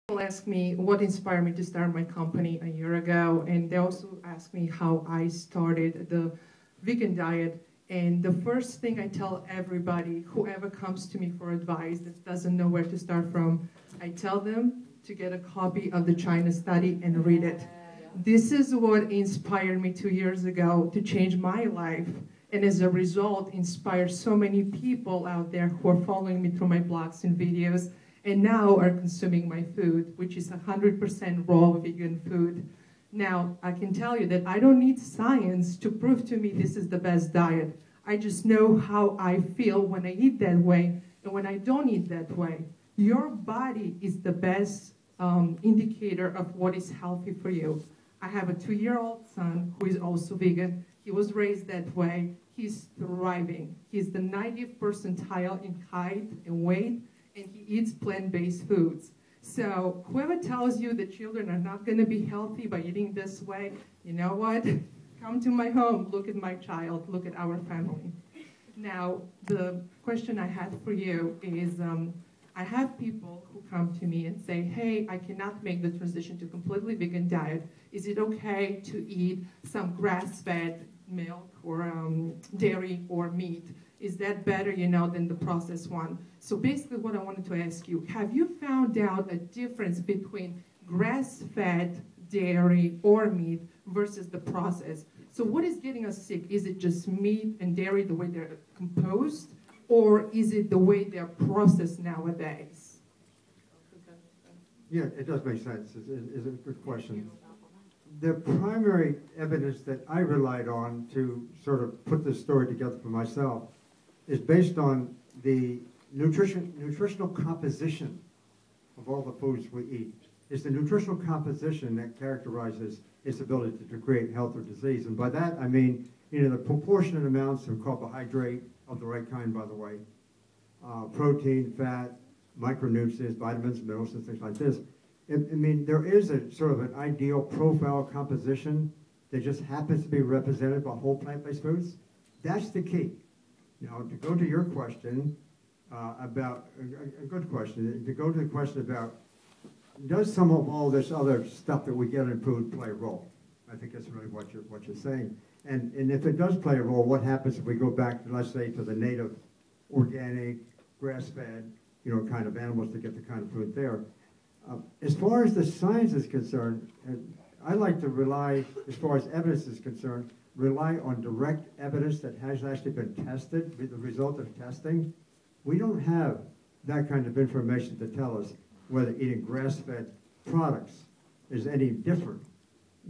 People ask me what inspired me to start my company a year ago, and they also ask me how I started the vegan diet. And the first thing I tell everybody, whoever comes to me for advice that doesn't know where to start from, I tell them to get a copy of the China study and read it. This is what inspired me 2 years ago to change my life, and as a result, inspired so many people out there who are following me through my blogs and videos, and now are consuming my food, which is 100% raw vegan food. Now, I can tell you that I don't need science to prove to me this is the best diet. I just know how I feel when I eat that way and when I don't eat that way. Your body is the best indicator of what is healthy for you. I have a 2-year-old son who is also vegan. He was raised that way. He's thriving. He's the 90th percentile in height and weight, and he eats plant-based foods. So whoever tells you that children are not going to be healthy by eating this way, you know what? Come to my home, look at my child, look at our family. Now, the question I had for you is, I have people who come to me and say, hey, I cannot make the transition to completely vegan diet. Is it okay to eat some grass-fed milk or dairy or meat? Is that better, than the processed one? So basically what I wanted to ask you, have you found out a difference between grass-fed dairy or meat versus the processed? So what is getting us sick? Is it just meat and dairy, the way they're composed? Or is it the way they're processed nowadays? Yeah, it does make sense. It's a good question. The primary evidence that I relied on to sort of put this story together for myself is based on the nutritional composition of all the foods we eat. It's the nutritional composition that characterizes its ability to create health or disease. And by that, I mean, the proportionate amounts of carbohydrate, of the right kind, by the way, protein, fat, micronutrients, vitamins, minerals, and things like this. I mean, there is a sort of an ideal profile composition that just happens to be represented by whole plant-based foods. That's the key. To go to your question about, a good question, to go to the question about, does some of all this other stuff that we get in food play a role? I think that's really what you're saying. And if it does play a role, what happens if we go back, let's say, to the native, organic, grass-fed, kind of animals to get the kind of food there? As far as the science is concerned, I like to rely, as far as evidence is concerned, rely on direct evidence that has actually been tested, the result of testing. We don't have that kind of information to tell us whether eating grass-fed products is any different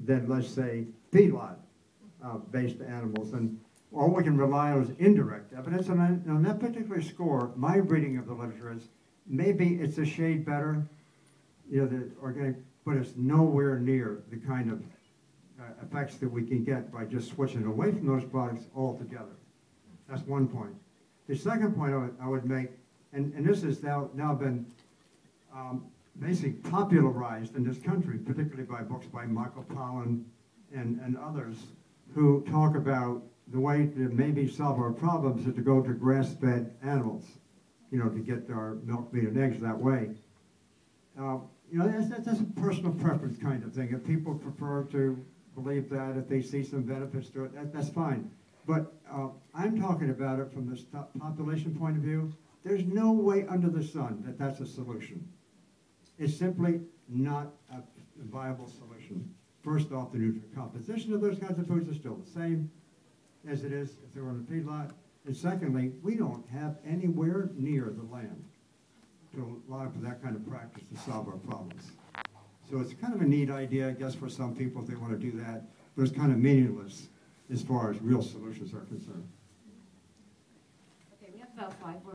than, let's say, feedlot-based animals. And all we can rely on is indirect evidence. And on that particular score, my reading of the literature is maybe it's a shade better, the organic, but it's nowhere near the kind of effects that we can get by just switching away from those products altogether. That's one point. The second point I would make, and this has now been basically popularized in this country, particularly by books by Michael Pollan and others, who talk about the way to maybe solve our problems is to go to grass-fed animals, to get our milk, meat, and eggs that way. That's a personal preference kind of thing. If people prefer to believe that, if they see some benefits to it, that's fine. But I'm talking about it from this population point of view. There's no way under the sun that that's a solution. It's simply not a viable solution. First off, the nutrient composition of those kinds of foods is still the same as it is if they were in a feedlot. And secondly, we don't have anywhere near the land to allow for that kind of practice to solve our problems. So it's kind of a neat idea, I guess, for some people if they want to do that, but it's kind of meaningless as far as real solutions are concerned. Okay, we have about 5 more